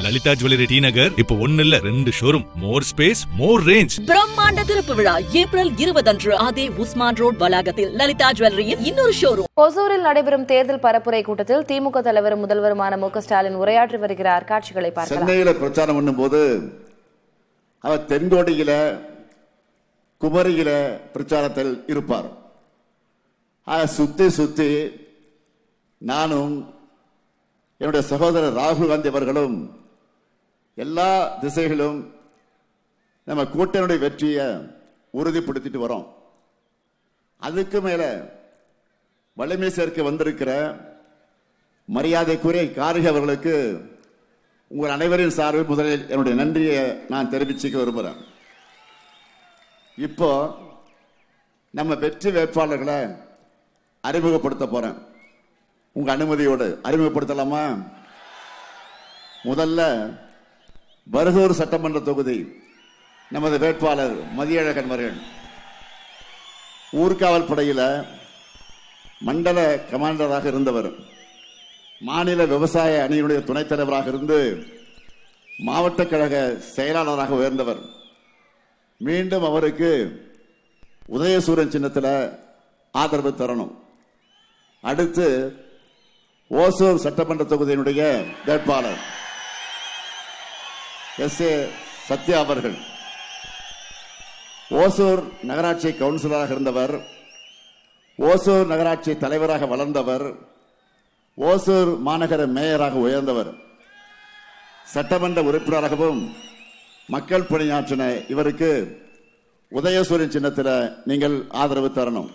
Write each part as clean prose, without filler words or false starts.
Lalitha jewellery T நகர் இப்போ 1 இல்ல 2 showroom, மோர் space, மோர் range. பிரம்மாண்ட திறப்பு விழா ஏப்ரல் 20 அன்று அதே உஸ்மான் ரோட் வளாகத்தில் லலிதா ஜுவல்லரியின் இன்னொரு ஷோரூம். ஒசூரில் நடைபெறும் தேர்தல் பரப்புரை கூட்டத்தில் திமுக தலைவரும் முதல்வருமான மு.க. ஸ்டாலின் உரையாற்றி வருகிறார். காட்சிகளை பார்க்கலாம். சென்னையில பிரச்சாரம் பண்ணும்போது அவர் தென்கோடியில குமரியில பிரச்சாரத்தில் இருப்பார். சுத்தி சுத்தி நானும் என்னுடைய சகோதரர் ராகுல் காந்தி அவர்களும் எல்லா திசைகளும் நம்ம கூட்டணியுடைய வெற்றியை உறுதிப்படுத்திட்டு வரோம். அதுக்கு மேல வலிமை சேர்க்க வந்திருக்கிற மரியாதைக்குரிய கார்கே அவர்களுக்கு உங்கள் அனைவரின் சார்பில் முதலில் என்னுடைய நன்றியை நான் தெரிவிச்சுக்க விரும்புகிறேன். இப்போ நம்ம வெற்றி வேட்பாளர்களை அறிமுகப்படுத்த போறேன். உங்க அனுமதியோடு அறிமுகப்படுத்தலாமா? முதல்ல பர்கூர் சட்டமன்ற தொகுதி நமது வேட்பாளர் மதியழகன் அவர்கள். ஊர்காவல் படையில மண்டல கமாண்டராக இருந்தவர், மாநில விவசாய அணியினுடைய துணைத் தலைவராக இருந்து மாவட்ட கழக செயலாளராக உயர்ந்தவர். மீண்டும் அவருக்கு உதயசூரன் சின்னத்தில் ஆதரவு தரணும். அடுத்து ஓசூர் சட்டமன்ற தொகுதியினுடைய வேட்பாளர் எஸ்.ஏ. சத்யா அவர்கள். ஓசூர் நகராட்சி கவுன்சிலராக இருந்தவர், ஓசூர் நகராட்சி தலைவராக வளர்ந்தவர், ஓசூர் மாநகர மேயராக உயர்ந்தவர், சட்டமன்ற உறுப்பினராகவும் மக்கள் பணியாற்றின இவருக்கு உதயசூரியன் சின்னத்தில் நீங்கள் ஆதரவு தரணும்.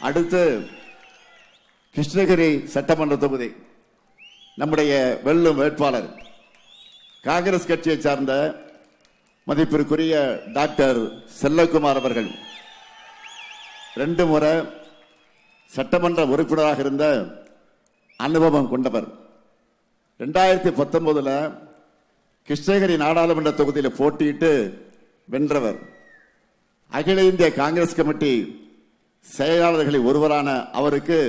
அடுத்து கிருஷ்ணகிரி சட்டமன்ற தொகுதி நம்முடைய வெல்லும் வேட்பாளர் காங்கிரஸ் கட்சியை சார்ந்த மதிப்பிற்குரிய டாக்டர் செல்லகுமார் அவர்கள். 2 முறை சட்டமன்ற உறுப்பினராக இருந்த அனுபவம் கொண்டவர். 2019 கிருஷ்ணகிரி நாடாளுமன்ற தொகுதியில் போட்டியிட்டு வென்றவர். அகில இந்திய காங்கிரஸ் கமிட்டி செயலாளர்களில் ஒருவரான அவருக்கு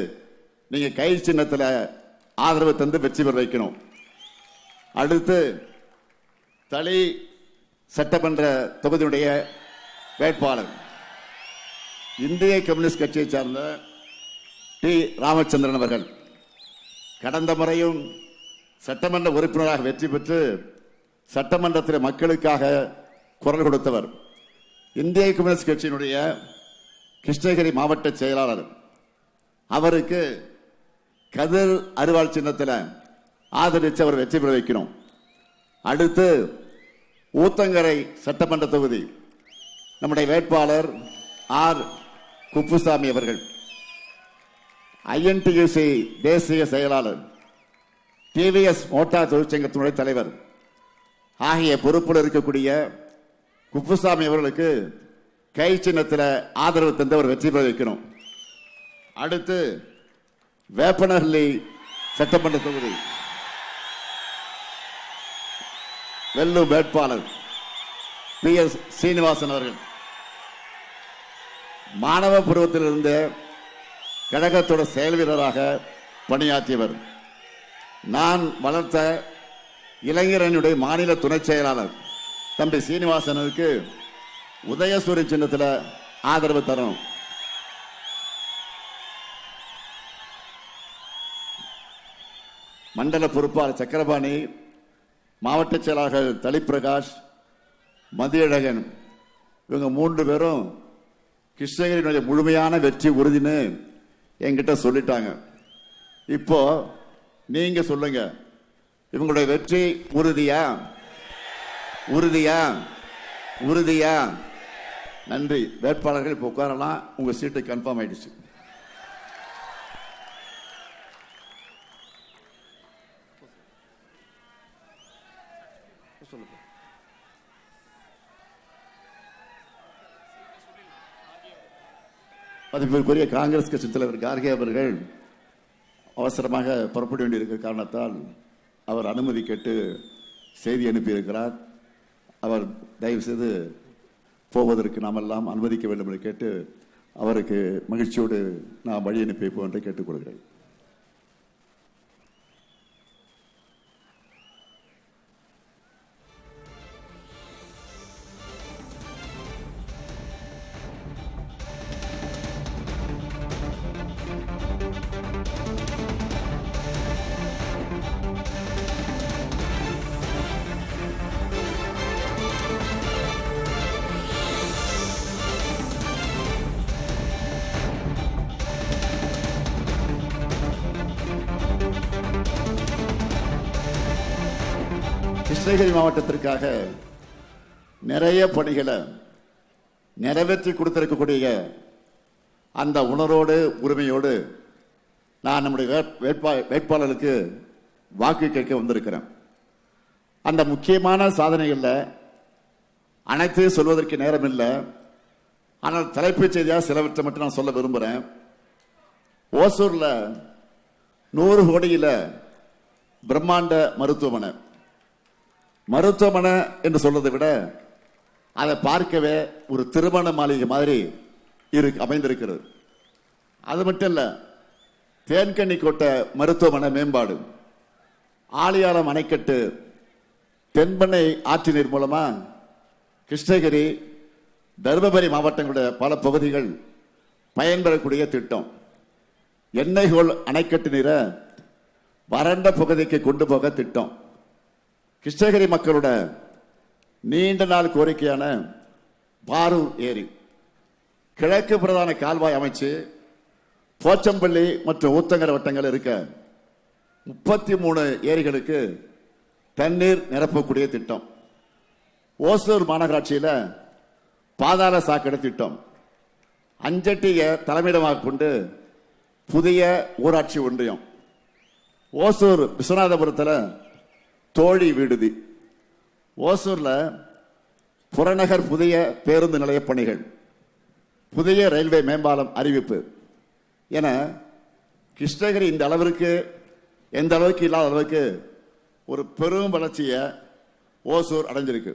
நீங்க கை சின்னத்தில் ஆதரவு தந்து வெற்றி பெற வைக்கணும். அடுத்து தளி சட்டமன்ற தொகுதியுடைய வேட்பாளர் இந்திய கம்யூனிஸ்ட் கட்சியை சார்ந்த டி. ராமச்சந்திரன் அவர்கள். கடந்த முறையும் சட்டமன்ற உறுப்பினராக வெற்றி பெற்று சட்டமன்றத்தில் மக்களுக்காக குரல் கொடுத்தவர். இந்திய கம்யூனிஸ்ட் கட்சியினுடைய கிருஷ்ணகிரி மாவட்ட செயலாளர். அவருக்கு கதிர் அருவாள் சின்னத்தில் ஆதரித்து அவர் வெற்றி பெற வைக்கணும். அடுத்து ஊத்தங்கரை சட்டமன்ற தொகுதி நம்முடைய வேட்பாளர் ஆர். குப்புசாமி அவர்கள். INTUC தேசிய செயலாளர், TVS மோட்டார் தொழிற்சங்கத்தினுடைய தலைவர் ஆகிய பொறுப்பில் இருக்கக்கூடிய குப்புசாமி அவர்களுக்கு கை சின்னத்தில் ஆதரவு தந்து அவர் வெற்றி பெற வைக்கணும். அடுத்து வேப்பனஹள்ளி சட்டமன்ற தொகுதி வெல்லும் வேட்பாளர் PS சீனிவாசன் அவர்கள். மாணவ பருவத்திலிருந்து கழகத்தோட செயல் வீரராக பணியாற்றியவர். நான் வளர்த்த இளைஞரனுடைய மாநில துணை செயலாளர் தம்பி சீனிவாசனுக்கு உதயசூரிய சின்னத்தில் ஆதரவு தரணும். மண்டல பொறுப்பாளர் சக்கரபாணி, மாவட்ட செயலாளர்கள் தளிப்பிரகாஷ், மதியழகன், இவங்க 3 பேரும் கிருஷ்ணகிரியினுடைய முழுமையான வெற்றி உறுதின்னு என்கிட்ட சொல்லிட்டாங்க. இப்போ நீங்க சொல்லுங்க, இவங்களுடைய வெற்றி உறுதியா? உறுதியா? உறுதியா? நன்றி. வேட்பாளர்கள் இப்போ உட்காரலாம். உங்க சீட்டு கன்ஃபார்ம் ஆயிடுச்சு. மதிப்பிற்குரிய காங்கிரஸ் கட்சி தலைவர் கார்கே அவர்கள் அவசரமாக புறப்பட வேண்டியிருக்கிற காரணத்தால் அவர் அனுமதி கேட்டு செய்தி அனுப்பியிருக்கிறார். அவர் தயவு செய்து போவதற்கு நாம் எல்லாம் அனுமதிக்க வேண்டும் என்று கேட்டு அவருக்கு மகிழ்ச்சியோடு நாம் வழி அனுப்பி வைப்போம் என்று கேட்டுக்கொள்கிறேன். கிருஷ்ணகிரி மாவட்டத்திற்காக நிறைய பணிகளை நிறைவேற்றி கொடுத்திருக்கக்கூடிய அந்த உணர்வோடு உரிமையோடு நான் நம்முடைய வேட்பாளருக்கு வாக்கு கேட்க வந்திருக்கிறேன். அந்த முக்கியமான சாதனைகளில் அனைத்து சொல்வதற்கு நேரம் இல்லை. ஆனால் தலைப்புச் செய்தியாக சிலவற்றை மட்டும் நான் சொல்ல விரும்புகிறேன். ஓசூரில் 100 கோடியில் பிரம்மாண்ட மருத்துவமனை என்று சொல்றதை விட அதை பார்க்கவே ஒரு திருமண மாளிகை மாதிரி அமைந்திருக்கிறது. அது மட்டும் இல்ல, தேன்கனி கோட்டை மருத்துவமனை மேம்பாடு, ஆழியாலம் அணைக்கட்டு, தென்பெண்ணை ஆற்று நீர் மூலமா கிருஷ்ணகிரி, தருமபுரி மாவட்டங்களுடைய பல பகுதிகள் பயன்பெறக்கூடிய திட்டம். எண்ணெய்கோல் அணைக்கட்டு நீரை வறண்ட பகுதிக்கு கொண்டு போக திட்டம். கிருஷ்ணகிரி மக்களோட நீண்ட நாள் கோரிக்கையான பாரூர் ஏரி கிழக்கு பிரதான கால்வாய் அமைச்சு போச்சம்பள்ளி மற்றும் ஊத்தங்கரை வட்டங்கள் இருக்க 33 ஏரிகளுக்கு தண்ணீர் நிரப்பக்கூடிய திட்டம். ஓசூர் மாநகராட்சியில் பாதாள சாக்கடை திட்டம். அஞ்சட்டியை தலைமையிடமாக கொண்டு புதிய ஊராட்சி ஒன்றியம். ஓசூர் விஸ்வநாதபுரத்தில் தோழி விடுதி. ஓசூர்ல புறநகர் புதிய பேருந்து நிலைய பணிகள், புதிய ரயில்வே மேம்பாலம் அறிவிப்பு என கிருஷ்ணகிரி இந்த அளவிற்கு எந்த அளவுக்கு இல்லாத அளவுக்கு ஒரு பெரும் வளர்ச்சியை ஓசூர் அடைஞ்சிருக்கு.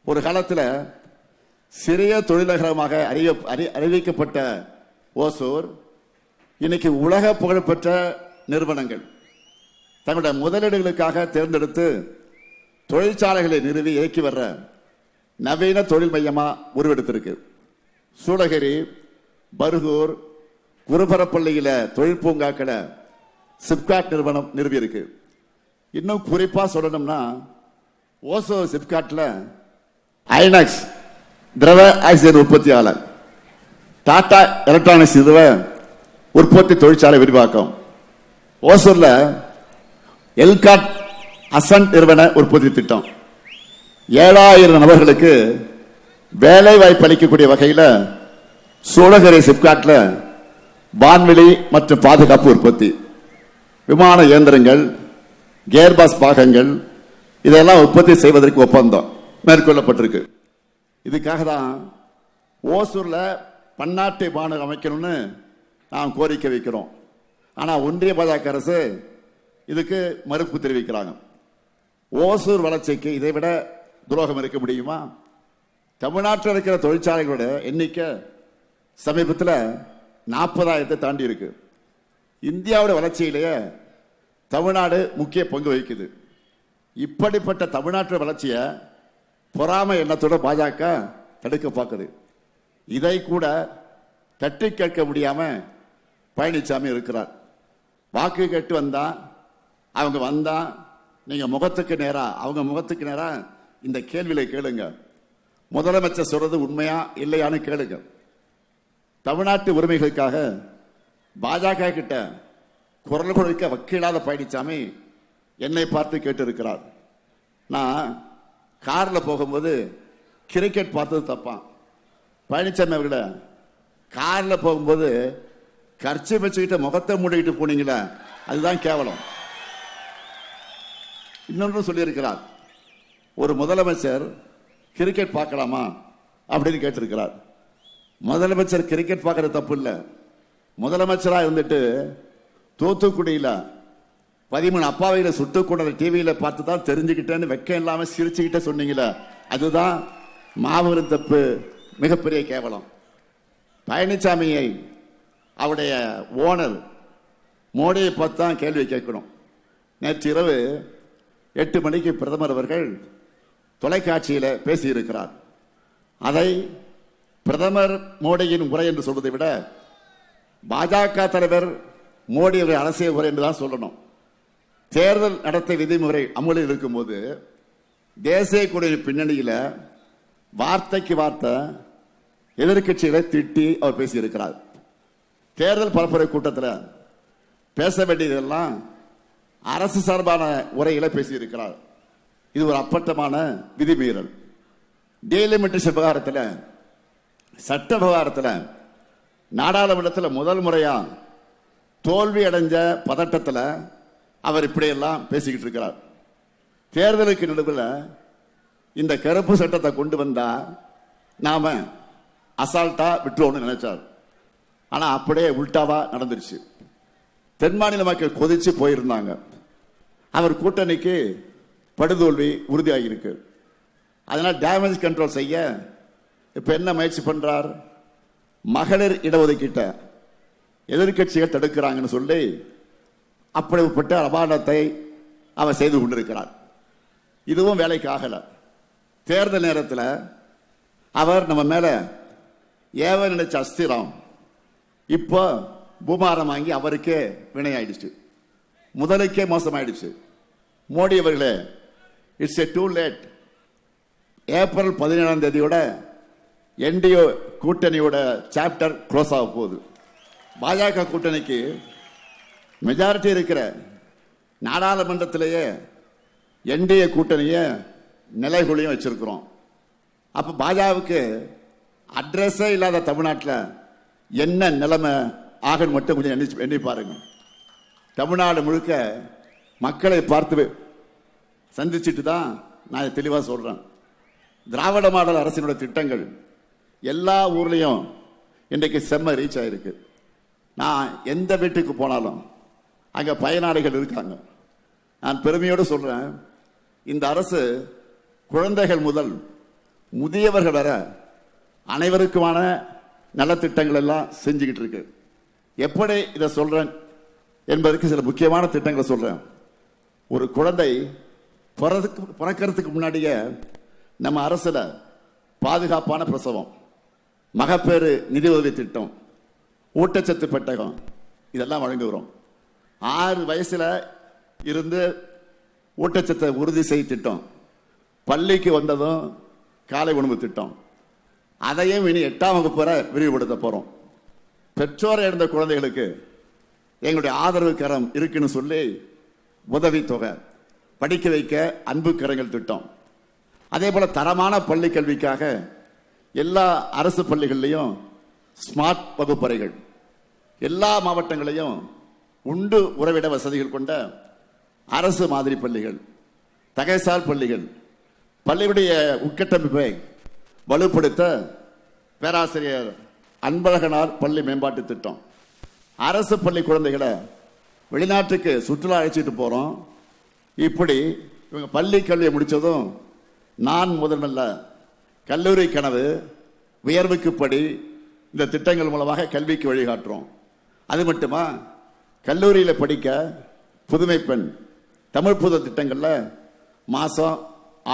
ஒரு காலத்தில் சிறிய தொழிலகரமாக அறிவிக்கப்பட்ட ஓசூர் இன்னைக்கு உலக புகழ்பெற்ற நிறுவனங்கள் தங்களுடைய முதலீடுகளுக்காக தேர்ந்தெடுத்து தொழிற்சாலைகளை நிறுவி இயக்கி வர்ற நவீன தொழில் மையமா உருவெடுத்திருக்கு. சூளகிரி, பர்கூர், குருபரப்பள்ளியில தொழில் பூங்காக்களை சிப்காட் நிறுவனம் நிறுவி இருக்கு. இன்னும் குறிப்பா சொல்லணும்னா ஓசூர் சிப்காட்ல ஐநாக்ஸ் திரவ ஆக்சிஜன் உற்பத்தியாளர், டாடா எலக்ட்ரானிக்ஸ் நிறுவ உற்பத்தி தொழிற்சாலை விரிவாக்கம், ஓசூர்ல எல்காட் அசன்ட் நிறுவன உற்பத்தி திட்டம், 7000 நபர்களுக்கு வேலை வாய்ப்பு அளிக்கக்கூடிய வகையில் சூளகிரி சிப்காட்ல வான்வெளி மற்றும் பாதுகாப்பு உற்பத்தி, விமான இயந்திரங்கள், கியர்பாஸ் பாகங்கள் இதெல்லாம் உற்பத்தி செய்வதற்கு ஒப்பந்தம் மேற்கொள்ளப்பட்டிருக்கு. இதுக்காக தான் ஓசூர்ல பன்னாட்டு விமானம் அமைக்கணும்னு நாம் கோரிக்கை வைக்கிறோம். ஆனா ஒன்றிய பாஜக அரசு இதுக்கு மறுப்பு தெரிவிக்கிறாங்க. ஓசூர் வளர்ச்சிக்கு இதை விட துரோகம் இருக்க முடியுமா? தமிழ்நாட்டில் இருக்கிற தொழிற்சாலைகளோட எண்ணிக்கை சமீபத்தில் 40,000 தாண்டி இருக்கு. இந்தியாவோட வளர்ச்சியிலேயே தமிழ்நாடு முக்கிய பங்கு வகிக்குது. இப்படிப்பட்ட தமிழ்நாட்டு வளர்ச்சியை பொறாமை எண்ணத்தோட பாஜக தடுக்க பார்க்குது. இதை கூட தட்டி கேட்க முடியாம பழனிசாமி இருக்கிறார். வாக்கு கேட்டு வந்தா அவங்க வந்தா நீங்க முகத்துக்கு நேரா அவங்க முகத்துக்கு நேரா இந்த கேள்வியில கேளுங்க. முதலமைச்சர் சொல்றது உண்மையா இல்லையான்னு கேளுங்க. தமிழ்நாட்டு உரிமைகளுக்காக பாஜக கிட்ட குரல் கொடுக்க வக்கீலாத பழனிசாமி என்னை பார்த்து கேட்டு இருக்கிறார். நான் கார்ல போகும்போது கிரிக்கெட் பார்த்தது தப்பான். பழனிசாமி அவர்கள கார்ல போகும்போது கர்ச்சி வச்சுக்கிட்ட முகத்தை மூடிக்கிட்டு போனீங்களே அதுதான் கேவலம். இன்னொன்று சொல்லியிருக்கிறார், ஒரு முதலமைச்சர் கிரிக்கெட் பார்க்கலாமா அப்படின்னு கேட்டிருக்கிறார். முதலமைச்சர் கிரிக்கெட் பார்க்கறது தப்பு இல்லை. முதலமைச்சரா இருந்துட்டு தூத்துக்குடியில 13 அப்பாவையில சுட்டு கொண்ட டிவியில பார்த்து தான் தெரிஞ்சுக்கிட்டேன்னு வெக்கம் இல்லாம சிரிச்சுக்கிட்ட சொன்னீங்களே அதுதான் மாபெரும் தப்பு, மிகப்பெரிய கேவலம். பழனிசாமியை அவருடைய ஓனர் மோடியை பார்த்து தான் கேள்வி கேட்கணும். நேற்று இரவு 8 மணிக்கு பிரதமர் அவர்கள் தொலைக்காட்சியில் பேசியிருக்கிறார். அதை பிரதமர் மோடியின் உரை என்று சொல்வதை விட பாஜக தலைவர் மோடி அவர்கள் அரசியல் உரை என்று தான் சொல்லணும். தேர்தல் நடத்தை விதிமுறை அமலில் இருக்கும்போது தேசிய கொடியின் பின்னணியில் வார்த்தைக்கு வார்த்தை எதிர்கட்சிகளை திட்டி அவர் பேசியிருக்கிறார். தேர்தல் பரப்புரை கூட்டத்தில் பேச வேண்டியதெல்லாம் அரசு சார்பான உரைகளை பேசியிருக்கிறார். இது ஒரு அப்பட்டமான விதிமீறல். டீலிமிட்டேஷன் விவகாரத்தில், சட்ட விவகாரத்தில் நாடாளுமன்றத்தில் முதல் முறையா தோல்வி அடைஞ்ச பதட்டத்தில் அவர் இப்படியெல்லாம் பேசிக்கிட்டு இருக்கிறார். தேர்தலுக்கு நடுவில் இந்த கருப்பு சட்டத்தை கொண்டு வந்தா நாம அசால்ட்டா விட்டுருவோம்னு நினைச்சார். ஆனா அப்படியே உல்டாவா நடந்துருச்சு. தென் மாநில மக்கள் கொதிச்சு போயிருந்தாங்க. அவர் கூட்டணிக்கு படுதோல்வி உறுதியாகிருக்கு. அதனால் டேமேஜ் கண்ட்ரோல் செய்ய இப்ப என்ன முயற்சி பண்றார்? மகளிர் இடஒதுக்கீட்ட எதிர்கட்சிகள் தடுக்கிறாங்கன்னு சொல்லி அப்படிப்பட்ட அபாண்டத்தை அவர் செய்து கொண்டிருக்கிறார். இதுவும் வேலைக்கு ஆகல. தேர்தல் நேரத்தில் அவர் நம்ம மேல ஏவ நினைச்ச அஸ்திரம் இப்போ பூமாரம் வாங்கி அவருக்கே வினையாயிடுச்சு, முதலுக்கே மோசமாயிடுச்சு. மோடி அவர்களே, it's a too late. April 17 NDA கூட்டணியோட சாப்டர் க்ளோஸ் ஆக போகுது. பாஜக கூட்டணிக்கு மெஜாரிட்டி இருக்கிற நாடாளுமன்றத்திலேயே என்டிஏ கூட்டணியை நிலைகுலியும் வச்சிருக்கிறோம். அப்ப பாஜகவுக்கு அட்ரஸே இல்லாத தமிழ்நாட்டில் என்ன நிலைமை ஆக மட்டும் கொஞ்சம் எண்ணி பாருங்க. தமிழ்நாடு முழுக்க மக்களை பார்த்து சந்திச்சுட்டு தான் நான் தெளிவாக சொல்றேன். திராவிட மாடல் அரசினுடைய திட்டங்கள் எல்லா ஊர்லயும் இன்றைக்கு செம்ம ரீச் ஆயிருக்கு. நான் எந்த வீட்டுக்கு போனாலும் அங்க பயனாளிகள் இருக்காங்க. நான் பெருமையோடு சொல்றேன், இந்த அரசு குழந்தைகள் முதல் முதியவர்கள் வர அனைவருக்குமான நலத்திட்டங்கள் எல்லாம் செஞ்சுக்கிட்டு இருக்கு. எப்படி இதை சொல்றேன் என்பதற்கு சில முக்கியமான திட்டங்களை சொல்றேன். ஒரு குழந்தை பிறக்கிறதுக்கு முன்னாடியே நம்ம அரசுல பாதுகாப்பான பிரசவம், மகப்பேறு நிதி உதவி திட்டம், ஊட்டச்சத்து பெட்டகம் இதெல்லாம் வழங்குகிறோம். 6 வயசுல இருந்து ஊட்டச்சத்தை உறுதி செய்ய திட்டம், பள்ளிக்கு வந்ததும் காலை உணவு திட்டம், அதையும் இனி 8ஆம் வகுப்பு வரை விரிவுபடுத்த போறோம். பெற்றோரை இழந்த குழந்தைகளுக்கு எங்களுடைய ஆதரவு கரம் இருக்குன்னு சொல்லி உதவி தொகை, படிக்க வைக்க அன்பு கரங்கள் திட்டம், அதே போல தரமான பள்ளி கல்விக்காக எல்லா அரசு பள்ளிகள்லையும் ஸ்மார்ட் வகுப்பறைகள், எல்லா மாவட்டங்களையும் உண்டு உறவிட வசதிகள் கொண்ட அரசு மாதிரி பள்ளிகள், தகைசால் பள்ளிகள், பள்ளியுடைய உட்கட்டமைப்பை வலுப்படுத்த பேராசிரியர் அன்பழகனார் பள்ளி மேம்பாட்டு திட்டம், அரசு பள்ளி குழந்தைகளை வெளிநாட்டுக்கு சுற்றுலா அழைச்சிட்டு போறோம். இப்படி இவங்க பள்ளி கல்வியை முடிச்சதும் நான் முதல்ல கல்லூரி கனவு, உயர்வுக்கு படி இந்த திட்டங்கள் மூலமாக கல்விக்கு வழிகாட்டுறோம். அது மட்டுமா, கல்லூரியில் படிக்க புதுமை பெண், தமிழ் புத திட்டங்கள்ல மாசம்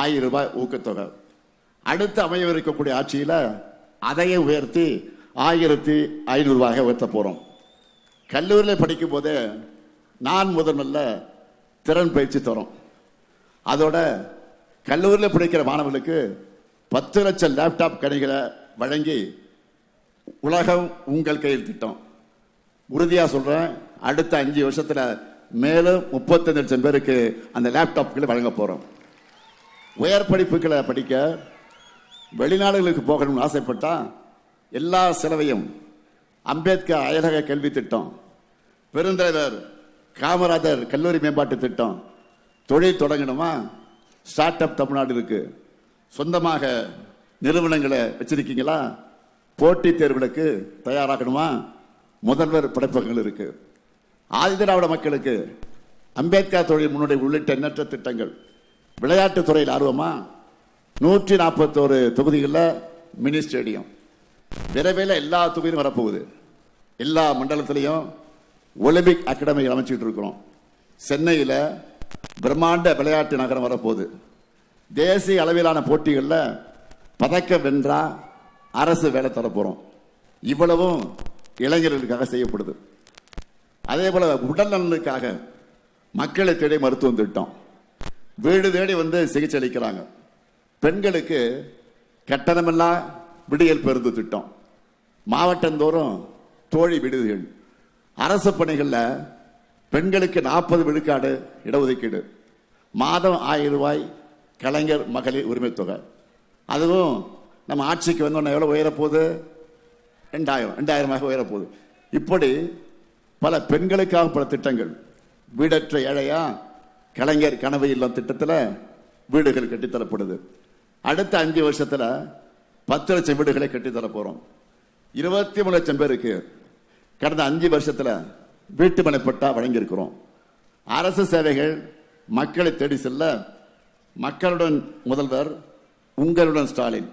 1000 ரூபாய் ஊக்கத்தொகை. அடுத்து அமையவிருக்கக்கூடிய ஆட்சியில் அதையே உயர்த்தி 1500 ரூபாய் உயர்த்த போறோம். கல்லூரியில் படிக்கும் போதே நான் முதல்ல திறன் பயிற்சி தரோம். அதோட கல்லூரியில் படிக்கிற மாணவர்களுக்கு 10 லட்சம் லேப்டாப் கணிகளை வழங்கி உலகம் உங்கள் கையில் திட்டம். உறுதியா சொல்றேன், அடுத்த 5 வருஷத்துல மேலும் 35 லட்சம் பேருக்கு அந்த லேப்டாப்களை வழங்க போறோம். உயர் படிப்புகளை படிக்க வெளிநாடுகளுக்கு போகணும்னு ஆசைப்பட்டா எல்லா செலவையும் அம்பேத்கர் அயலக கல்வி திட்டம், பெருந்தலைவர் காமராஜர் கல்லூரி மேம்பாட்டு திட்டம், தொழில் தொடங்கணுமா ஸ்டார்ட் அப் தமிழ்நாடு இருக்கு. சொந்தமாக நிறுவனங்களை வச்சிருக்கீங்களா? போட்டித் தேர்வுகளுக்கு தயாராகணுமா? முதல்வர் படைப்பகங்கள் இருக்கு. ஆதிதிராவிட மக்களுக்கு அம்பேத்கர் தொழில் முன்னோடி உள்ளிட்ட எண்ணற்ற திட்டங்கள். விளையாட்டு துறையில் ஆர்வமா? 141 தொகுதிகளில் மினி ஸ்டேடியம். விரைவில் எல்லா தொகுதியும் வரப்போகுது. எல்லா மண்டலத்திலையும் ஒலிம்பிக் அகாடமி அமைச்சிட்டு இருக்கிறோம். சென்னையில் பிரம்மாண்ட விளையாட்டு நகரம் வரப்போகுது. தேசிய அளவிலான போட்டிகளில் பதக்கம் வென்றா அரசு வேலை தரப்போறோம். இவ்வளவும் இளைஞர்களுக்காக செய்யப்படுது. அதே போல உடல் நலனுக்காக மக்களை தேடி மருத்துவம் திட்டம், வீடு தேடி வந்து சிகிச்சை அளிக்கிறாங்க. பெண்களுக்கு கட்டணமில்லா விடியல் பேருந்து திட்டம், மாவட்டந்தோறும் தோழி விடுதிகள், அரசு பணிகளில் பெண்களுக்கு 40 விழுக்காடு இடஒதுக்கீடு, மாதம் 1000 ரூபாய் கலைஞர் மகளிர் உரிமை தொகை. அதுவும் நம்ம ஆட்சிக்கு வந்தோன்னா எவ்வளோ உயரப்போகுது? 2000 உயரப்போகுது. இப்படி பல பெண்களுக்காக பல திட்டங்கள். வீடற்ற ஏழையா கலைஞர் கனவு இல்லம் திட்டத்தில் வீடுகள் கட்டித்தரப்படுது. அடுத்த 5 வருஷத்தில் 10 லட்சம் வீடுகளை கட்டித்தர போகிறோம். 23 லட்சம் பேருக்கு கடந்த 5 வருஷத்தில் வீட்டு மனை பட்டா வழங்கியிருக்கிறோம். அரசு சேவைகள் மக்களை தேடி செல்ல மக்களுடன் முதல்வர், உங்களுடன் ஸ்டாலின்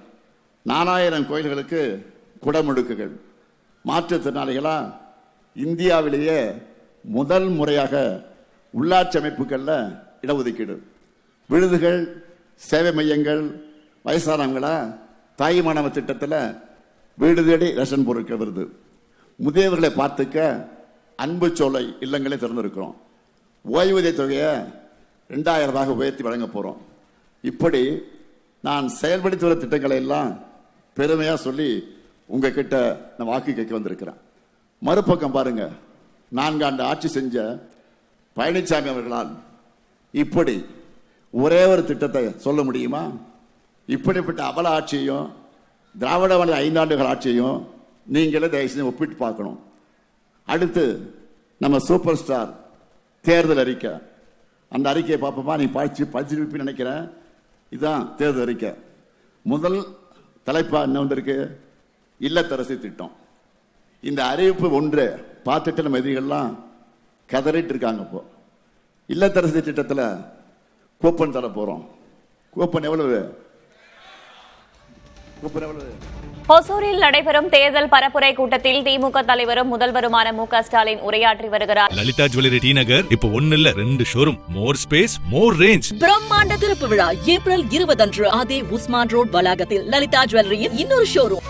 4000 கோயில்களுக்கு குடமுழுக்குகள். மாற்றுத்திறனாளிகளா இந்தியாவிலேயே முதல் முறையாக உள்ளாட்சி அமைப்புகளில் இடஒதுக்கீடு. விடுதிகள், சேவை மையங்கள், வயசானவங்களா தாய் மாணவ திட்டத்தில் வீடு தேடி ரேஷன் பொருட்கள் வருது. முதியவர்களை பார்த்துக்க அன்பு சோலை இல்லங்களை திறந்திருக்கிறோம். ஓய்வூதிய தொகையை 2000 உயர்த்தி வழங்க போகிறோம். இப்படி நான் செயல்படுத்தி வர திட்டங்களை எல்லாம் பெருமையாக சொல்லி உங்ககிட்ட நான் வாக்கு கேட்க வந்திருக்கிறேன். மறுபக்கம் பாருங்க, 4 ஆண்டு ஆட்சி செஞ்ச பழனிசாமி அவர்களால் இப்படி ஒரே ஒரு திட்டத்தை சொல்ல முடியுமா? இப்படிப்பட்ட அவல ஆட்சியையும் திராவிட மாடல் 5 ஆண்டுகள் ஆட்சியையும் நீங்களே தயவு செஞ்சு ஒப்பிட்டு பார்க்கணும். அடுத்து நம்ம சூப்பர் ஸ்டார் தேர்தல் அறிக்கை. அந்த அறிக்கையை பார்ப்போமா? நீ படிச்சிருப்பீன்னு நினைக்கிறேன். இதுதான் தேர்தல் அறிக்கை. முதல் தலைப்பா என்ன வந்திருக்கு? இல்லத்தரசி திட்டம். இந்த அறிவிப்பு ஒன்று பார்த்துட்டு நம்ம எதிரிகள்லாம் கதறிட்டு இருக்காங்க. இப்போ இல்லத்தரசி திட்டத்தில் கூப்பன் தர போறோம். கூப்பன் எவ்வளவு? ஒசூரில் நடைபெறும் தேர்தல் பரப்புரை கூட்டத்தில் திமுக தலைவரும் முதல்வருமான மு.க. ஸ்டாலின் உரையாற்றி வருகிறார். லலிதா ஜுவல்லரி டி நகர் இப்போ 1 இல்ல 2 ஷோரூம். மோர் ஸ்பேஸ், மோர் ரேஞ்ச். பிரம்மாண்ட திறப்பு விழா ஏப்ரல் 20 அன்று அதே உஸ்மான் ரோட் வளாகத்தில் லலிதா ஜுவல்லரியின் இன்னொரு ஷோரூம்.